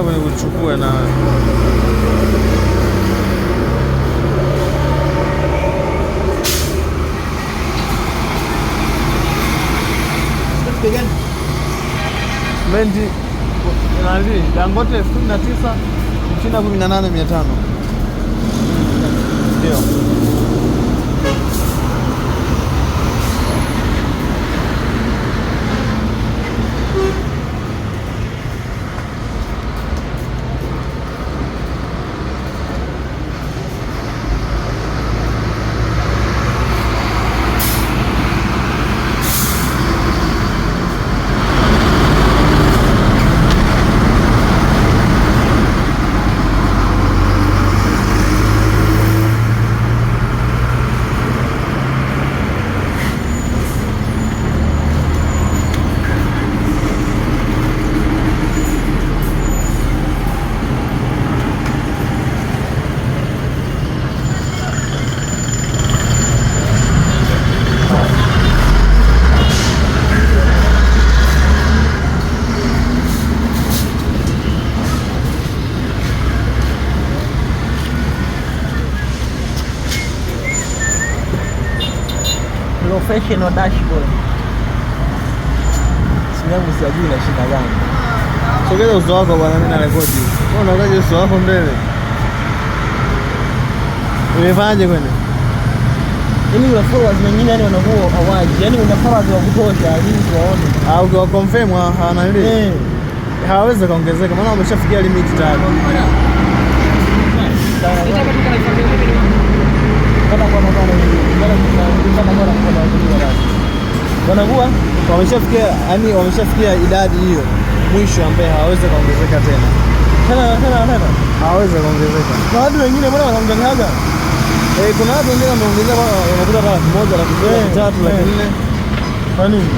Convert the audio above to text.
Kuchukua na Mendi nani Dangote 19 Mchina 18,500. Ndio. Professional dashboard. Simu yangu sijui na shida gani. Sogeza uso wako bwana, mimi na rekodi. Wewe unaangalia uso wako mbele. Umefanyaje kwani? Yaani una followers wengine yani wanakuwa hawaji. Yaani una followers wa kutosha ili tuwaone. Au ukiwa confirm hawana ile. Hawawezi kuongezeka maana wameshafikia limit tayari. Wanakuwa wameshafikia idadi hiyo mwisho ambaye hawawezi kuongezeka tena. Hawawezi kuongezeka. Na watu wengine mbona wanaongezeaga? Kuna watu wengine wameongezeka wanakuta kama 1,000, 2,000, 3,000, 4,000. Kwa nini?